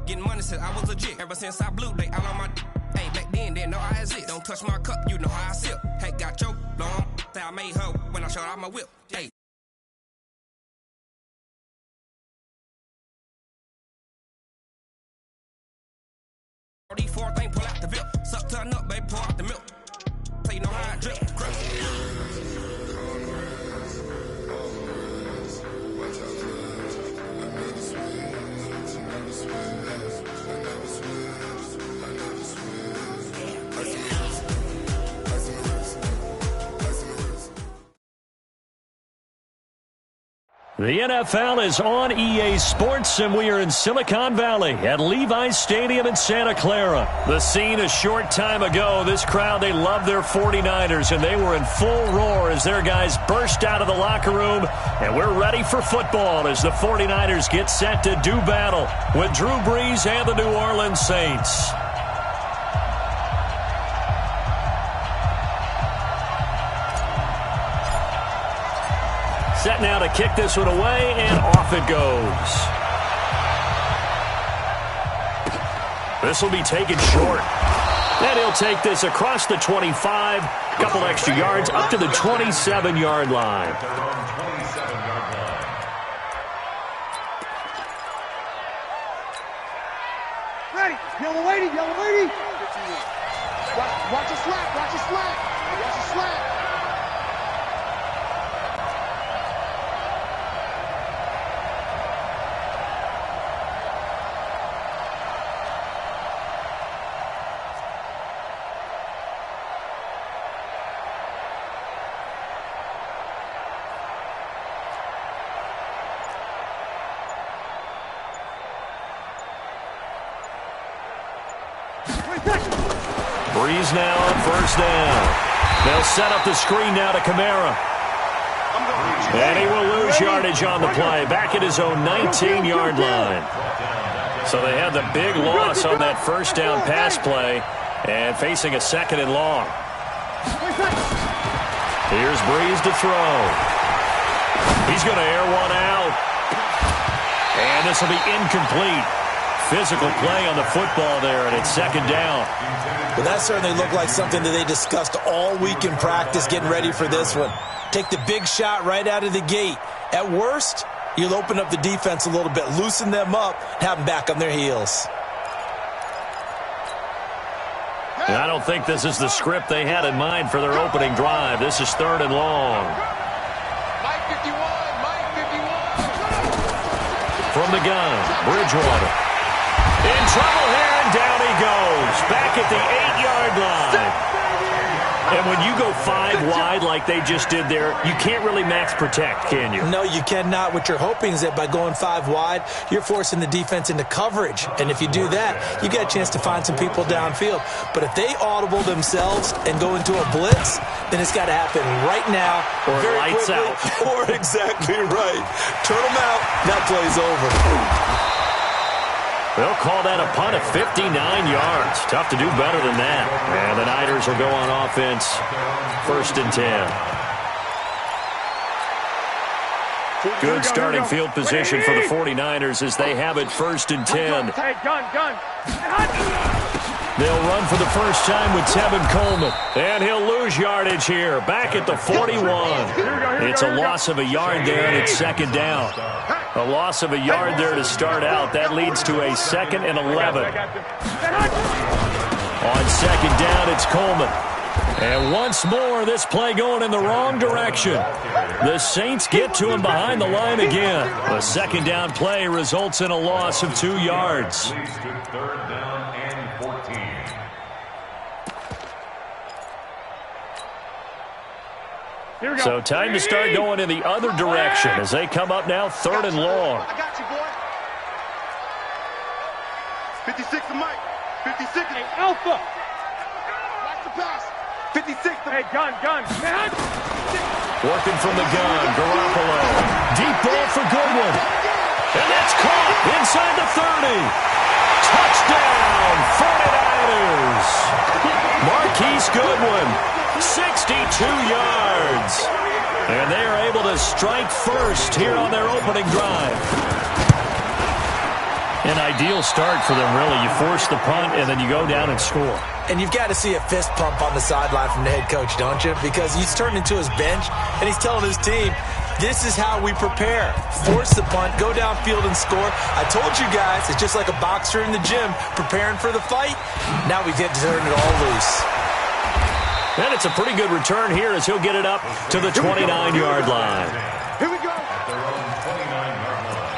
Getting money since I was legit. Ever since I blew, they all on my hey, back then, didn't know I exist. Don't touch my cup, you know how I sip. Hey, got your long. Say I made her when I showed out my whip. Hey. These four things, pull out the VIP. Suck to a nut, baby, pour out the milk. So you know how I drip. The NFL is on EA Sports, and we are in Silicon Valley at Levi's Stadium in Santa Clara. The scene a short time ago. This crowd, they love their 49ers, and they were in full roar as their guys burst out of the locker room. And we're ready for football as the 49ers get set to do battle with Drew Brees and the New Orleans Saints. Set now to kick this one away, and off it goes. This will be taken short. And he'll take this across the 25, a couple extra yards, up to the 27-yard line. Ready, yellow lady, yellow lady. Watch the slack, watch the slack, watch the slack. Brees now on first down. They'll set up the screen now to Kamara. And he will lose yardage on the play, back at his own 19-yard line. So they had the big loss on that first down pass play and facing a second and long. Here's Brees to throw. He's going to air one out. And this will be incomplete. Physical play on the football there, and it's second down. Well, that certainly looked like something that they discussed all week in practice, getting ready for this one. Take the big shot right out of the gate. At worst, you'll open up the defense a little bit, loosen them up, have them back on their heels. And I don't think this is the script they had in mind for their opening drive. This is third and long. Mike 51, Mike 51. From the gun, Bridgewater. In trouble here, and down he goes. Back at the 8-yard line. And when you go 5 wide like they just did there, you can't really max protect, can you? No, you cannot. What you're hoping is that by going 5 wide, you're forcing the defense into coverage. And if you do that, you get a chance to find some people downfield. But if they audible themselves and go into a blitz, then it's got to happen right now. Or very lights quickly, out. Or exactly right. Turn them out. That play's over. They'll call that a punt of 59 yards. Tough to do better than that. And the Niners will go on offense, first and 10. Good starting field position for the 49ers as they have it first and 10. Hey, gun. They'll run for the first time with Tevin Coleman. And he'll lose yardage here, back at the 41. It's a loss of a yard there, and it's second down. A loss of a yard there to start out. That leads to a second and 11. On second down, it's Coleman. And once more, this play going in the wrong direction. The Saints get to him behind the line again. The second down play results in a loss of 2 yards. Third down and 14. So time to start going in the other direction as they come up now third and long. I got you, boy. 56 to Mike. 56. Hey, Alpha. Watch the pass. 56. Hey, gun. Working from the gun, Garoppolo. Deep ball for Goodwin. And that's caught inside the 30. Touchdown, 49ers. Marquise Goodwin, 62 yards. And they are able to strike first here on their opening drive. An ideal start for them, really. You force the punt, and then you go down and score. And you've got to see a fist pump on the sideline from the head coach, don't you? Because he's turned into his bench, and he's telling his team, this is how we prepare. Force the punt, go downfield and score. I told you guys, it's just like a boxer in the gym preparing for the fight. Now we get to turn it all loose. And it's a pretty good return here as he'll get it up to the 29-yard line. Here we go. At their own 29-yard line.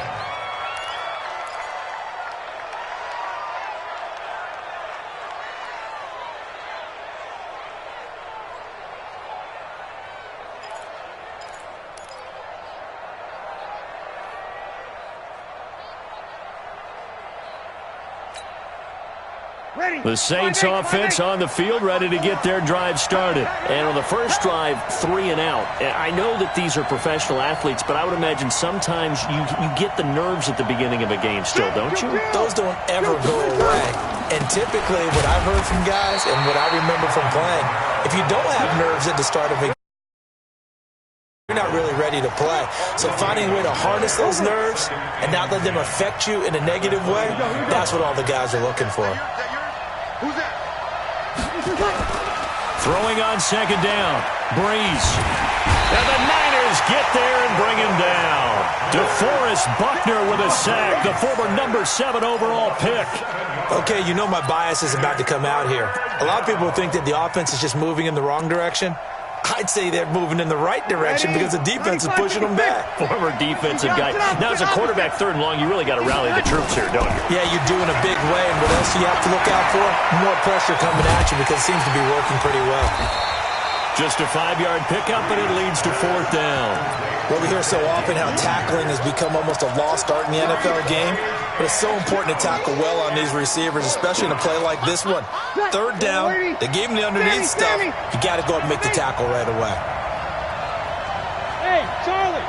Ready. The Saints offense on the field, ready to get their drive started. And on the first drive, 3 and out. I know that these are professional athletes, but I would imagine sometimes you get the nerves at the beginning of a game still, don't you? Those don't ever go away. And typically what I've heard from guys and what I remember from playing, if you don't have nerves at the start of a game, you're not really ready to play. So finding a way to harness those nerves and not let them affect you in a negative way, that's what all the guys are looking for. Who's that? Throwing on second down. Breeze. And the Niners get there and bring him down. DeForest Buckner with a sack, the former number 7 overall pick. Okay, you know my bias is about to come out here. A lot of people think that the offense is just moving in the wrong direction. I'd say they're moving in the right direction because the defense is pushing them back. Former defensive guy. Now, as a quarterback, 3rd and long, you really got to rally the troops here, don't you? Yeah, you do in a big way. And what else you have to look out for? More pressure coming at you because it seems to be working pretty well. Just a 5-yard pickup, and it leads to 4th down. Well, we hear so often how tackling has become almost a lost art in the NFL game. But it's so important to tackle well on these receivers, especially in a play like this one. 3rd down, they gave him the underneath stuff. You got to go up and make the tackle right away. Hey, Charlie.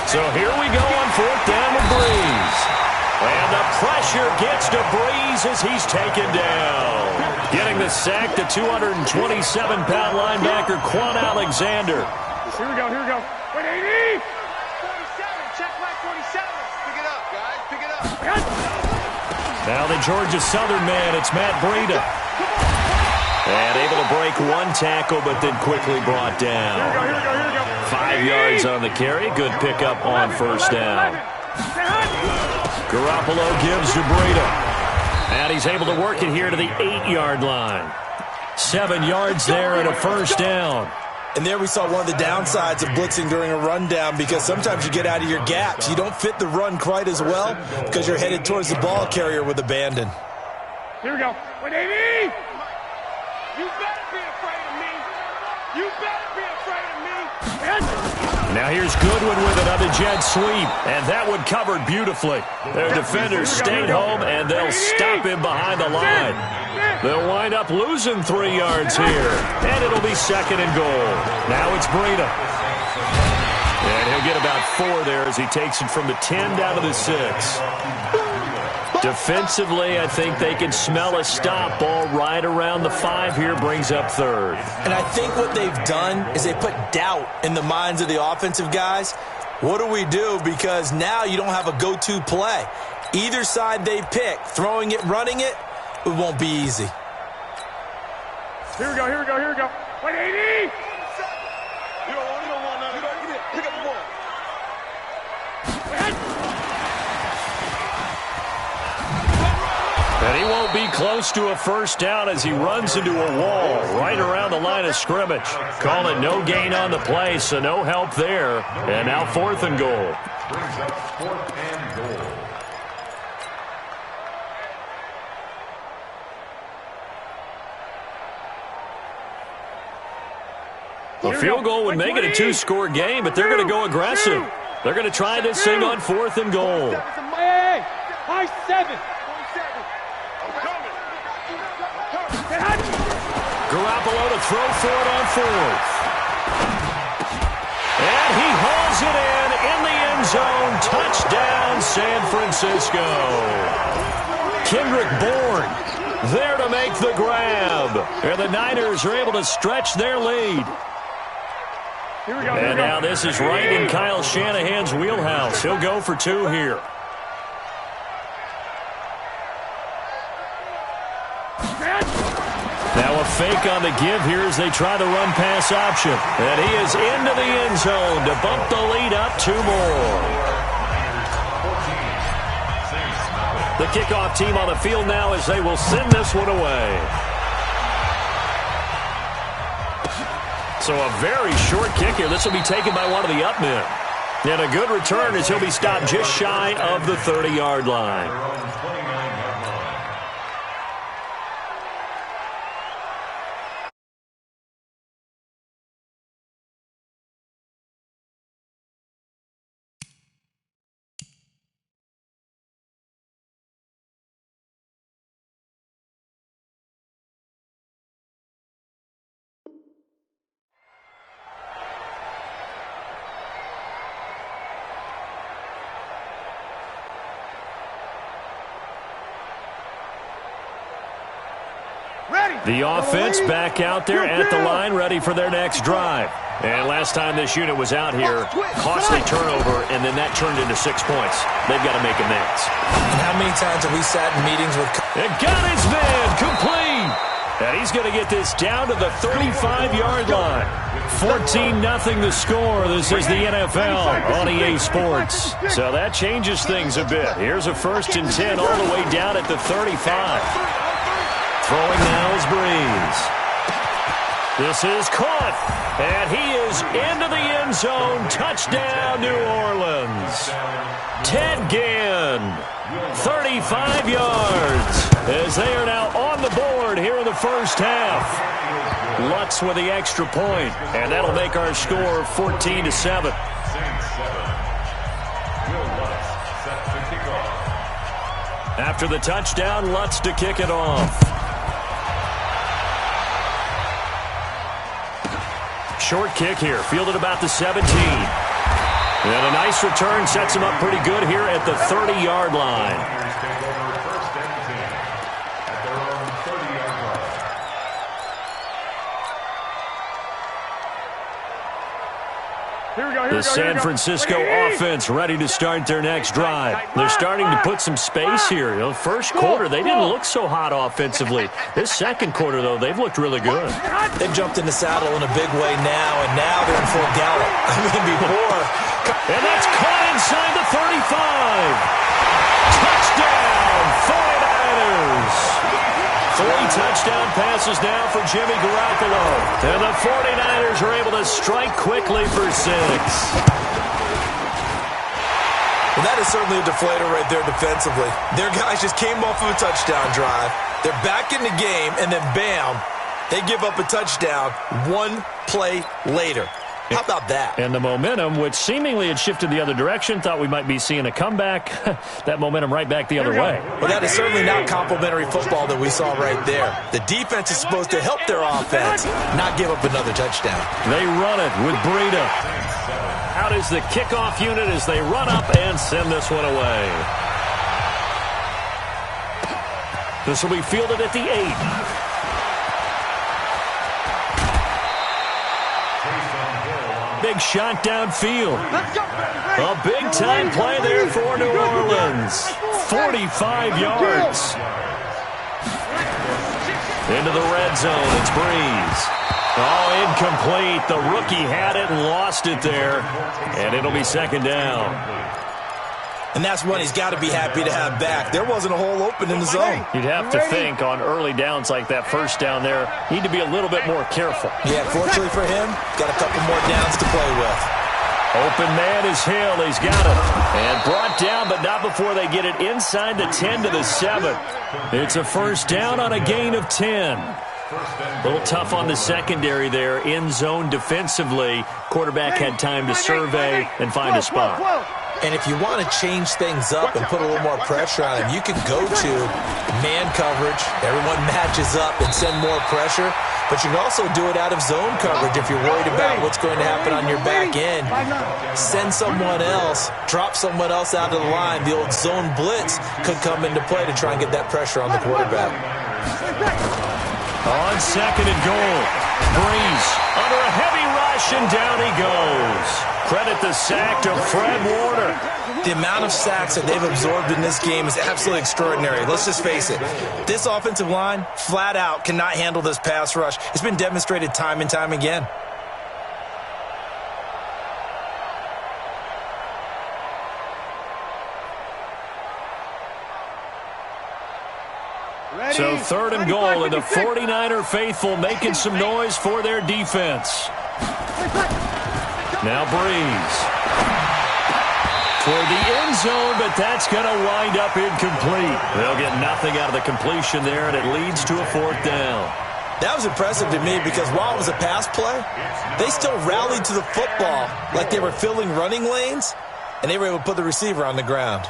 So here we go on 4th down with Breeze. And the pressure gets to Breeze as he's taken down. Getting the sack, the 227-pound linebacker, Quan Alexander. Here we go, here we go. 180! 47, check flag 47. Pick it up, guys, pick it up. Now the Georgia Southern man, it's Matt Breida. And able to break one tackle, but then quickly brought down. Here we go, here we go, here we go. 5 yards on the carry, good pickup on 1st down. Garoppolo gives to Breida. And he's able to work it here to the 8-yard line. 7 yards there and a 1st down. And there we saw one of the downsides of blitzing during a rundown because sometimes you get out of your gaps. You don't fit the run quite as well because you're headed towards the ball carrier with abandon. Here we go. 180! You better be afraid of me. You better be afraid of me. Now here's Goodwin with another jet sweep, and that one covered beautifully. Their defenders stayed home, and they'll stop him behind the line. They'll wind up losing 3 yards here, and it'll be 2nd and goal. Now it's Breida. And he'll get about 4 there as he takes it from the 10 down to the 6. Defensively, I think they can smell a stop. Ball right around the 5 here, brings up 3rd. And I think what they've done is they put doubt in the minds of the offensive guys. What do we do? Because now you don't have a go-to play. Either side they pick, throwing it, running it, it won't be easy. Here we go, here we go, here we go. 180! You don't want none. Get it. Pick up the ball. And he won't be close to a 1st down as he runs into a wall right around the line of scrimmage. Call it no gain on the play, so no help there. And now 4th and goal. Brings up 4th and goal. A field goal would make it a 2-score game, but they're going to go aggressive. They're going to try this thing on 4th and goal. Hey, high 7. Garoppolo to throw for it on 4th. And he hauls it in the end zone. Touchdown, San Francisco. Kendrick Bourne there to make the grab. And the Niners are able to stretch their lead. And now this is right in Kyle Shanahan's wheelhouse. He'll go for 2 here. Now a fake on the give here as they try the run-pass option. And he is into the end zone to bump the lead up 2 more. The kickoff team on the field now as they will send this one away. So a very short kick here. This will be taken by one of the up men. And a good return as he'll be stopped just shy of the 30-yard line. The offense back out there at the line, ready for their next drive. And last time this unit was out here, costly turnover, and then that turned into 6 points. They've got to make amends. And how many times have we sat in meetings with... It got his man complete. And he's going to get this down to the 35-yard line. 14-0 the score. This is the NFL on EA Sports. So that changes things a bit. Here's a 1st and 10 all the way down at the 35. Throwing now is Breeze. This is caught, and he is into the end zone. Touchdown, New Orleans. Ted Ginn, 35 yards, as they are now on the board here in the first half. Lutz with the extra point, and that'll make our score 14-7. After the touchdown, Lutz to kick it off. Short kick here, fielded about the 17. And a nice return sets him up pretty good here at the 30-yard line. The San Francisco offense ready to start their next drive. They're starting to put some space here. The first quarter, they didn't look so hot offensively. This second quarter, though, they've looked really good. They've jumped in the saddle in a big way now, and now they're in full gallop. I mean, before. And that's caught inside the 35. Touchdown, 49ers. 3 touchdown passes now for Jimmy Garoppolo. And the 49ers are able to strike quickly for 6. Well, that is certainly a deflator right there defensively. Their guys just came off of a touchdown drive. They're back in the game, and then bam, they give up a touchdown 1 play later. How about that? And the momentum, which seemingly had shifted the other direction, thought we might be seeing a comeback. That momentum right back the other way. Well, that is certainly not complimentary football that we saw right there. The defense is supposed to help their offense, not give up another touchdown. They run it with Breida. Out is the kickoff unit as they run up and send this one away. This will be fielded at the 8. Big shot downfield. A big-time play there for New Orleans. 45 yards. Into the red zone. It's Breeze. Oh, incomplete. The rookie had it and lost it there. And it'll be second down. And that's one he's got to be happy to have back. There wasn't a hole open in the zone. You'd have to think on early downs like that first down there, need to be a little bit more careful. Yeah, fortunately for him, got a couple more downs to play with. Open man is Hill. He's got it. And brought down, but not before they get it inside the 10 to the 7. It's a first down on a gain of 10. A little tough on the secondary there. In zone defensively. Quarterback had time to survey and find a spot. And if you want to change things up and put a little more pressure on him, you can go to man coverage. Everyone matches up and send more pressure. But you can also do it out of zone coverage if you're worried about what's going to happen on your back end. Send someone else, drop someone else out of the line. The old zone blitz could come into play to try and get that pressure on the quarterback. On second and goal. Breeze under a heavy rush, and down he goes. Credit the sack to Fred Warner. The amount of sacks that they've absorbed in this game is absolutely extraordinary. Let's just face it. This offensive line, flat out, cannot handle this pass rush. It's been demonstrated time and time again. So 3rd and goal, and the 49er faithful making some noise for their defense. Now Breeze. Toward the end zone, but that's going to wind up incomplete. They'll get nothing out of the completion there, and it leads to a 4th down. That was impressive to me because while it was a pass play, they still rallied to the football like they were filling running lanes, and they were able to put the receiver on the ground.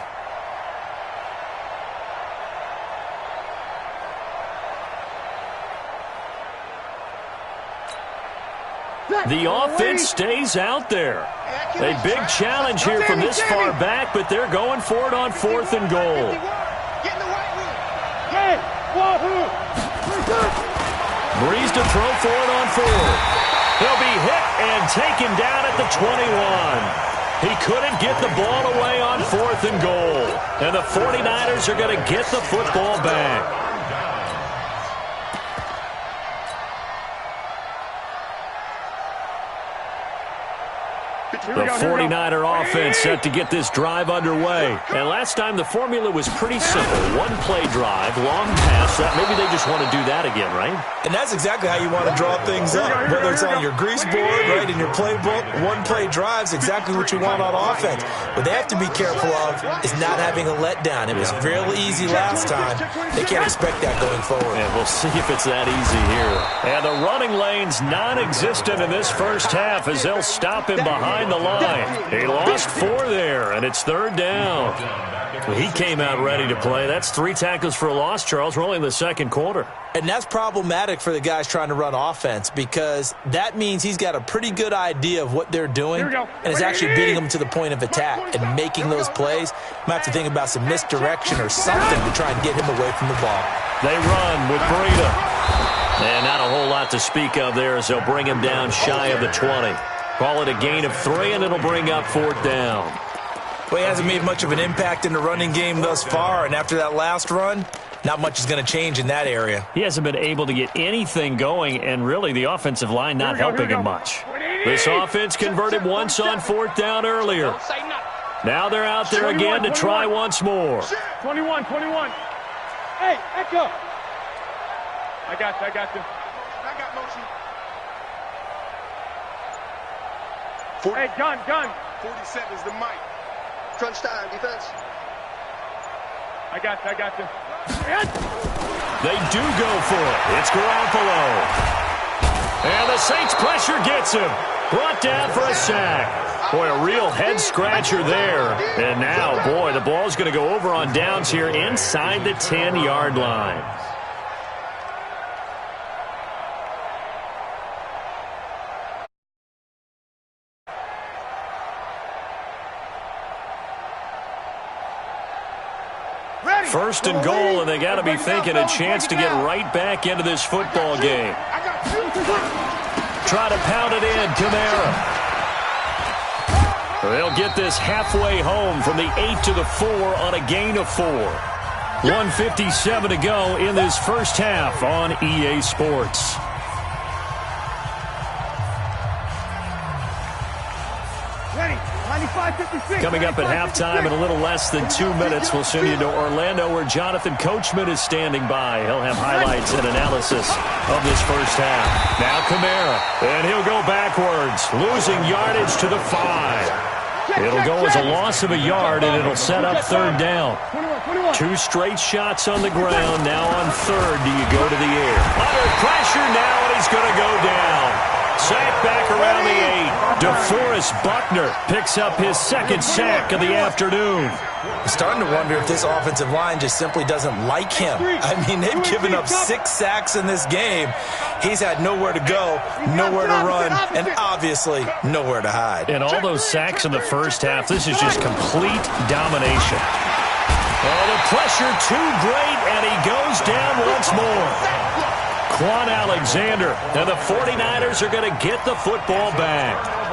The offense stays out there. A big challenge here from this far back, but they're going for it on 4th and goal. Breeze to throw for it on 4th. He'll be hit and taken down at the 21. He couldn't get the ball away on 4th and goal. And the 49ers are going to get the football back. The 49er offense set to get this drive underway. And last time the formula was pretty simple. One-play drive, long pass. Maybe they just want to do that again, right? And that's exactly how you want to draw things up. Whether it's on your grease board, right, in your playbook, one-play drive's exactly what you want on offense. What they have to be careful of is not having a letdown. It was real easy last time. They can't expect that going forward. And we'll see if it's that easy here. And the running lane's non-existent in this first half as they'll stop him behind the line. He lost 4 there, and it's 3rd down. He came out ready to play. That's 3 tackles for a loss, Charles. We're only in the 2nd quarter. And that's problematic for the guys trying to run offense because that means he's got a pretty good idea of what they're doing and is actually beating them to the point of attack and making those plays. Might have to think about some misdirection or something to try and get him away from the ball. They run with Breida. And not a whole lot to speak of there as they'll bring him down shy of the 20. Call it a gain of 3, and it'll bring up 4th down. Well, he hasn't made much of an impact in the running game thus far, and after that last run, not much is going to change in that area. He hasn't been able to get anything going, and really the offensive line not helping him much. This offense converted once on 4th down earlier. Now they're out there again to try once more. 21. Hey, Echo. I got you. I got motion. Hey, gun. 40 seconds, the mic. Crunch time, defense. I got you. They do go for it. It's Garoppolo. And the Saints pressure gets him. Brought down for a sack. Boy, a real head-scratcher there. And now, boy, the ball's going to go over on downs here inside the 10-yard line. First and goal, and they got to be thinking a chance to get right back into this football game. Try to pound it in, Kamara. They'll get this halfway home from the 8 to the 4 on a gain of 4. 1:57 to go in this first half on EA Sports. Coming up at halftime in a little less than 2 minutes, we'll send you to Orlando where Jonathan Coachman is standing by. He'll have highlights and analysis of this first half. Now Kamara, and he'll go backwards, losing yardage to the 5. It'll go as a loss of a yard, and it'll set up 3rd down. 2 straight shots on the ground. Now on 3rd, do you go to the air? Under pressure now, and he's going to go down. Sack back around the 8. DeForest Buckner picks up his 2nd sack of the afternoon. I'm starting to wonder if this offensive line just simply doesn't like him. I mean, they've given up 6 sacks in this game. He's had nowhere to go, nowhere to run, and obviously nowhere to hide. And all those sacks in the first half, this is just complete domination. Oh, the pressure too great, and he goes down once more. Quan Alexander. And the 49ers are going to get the football back.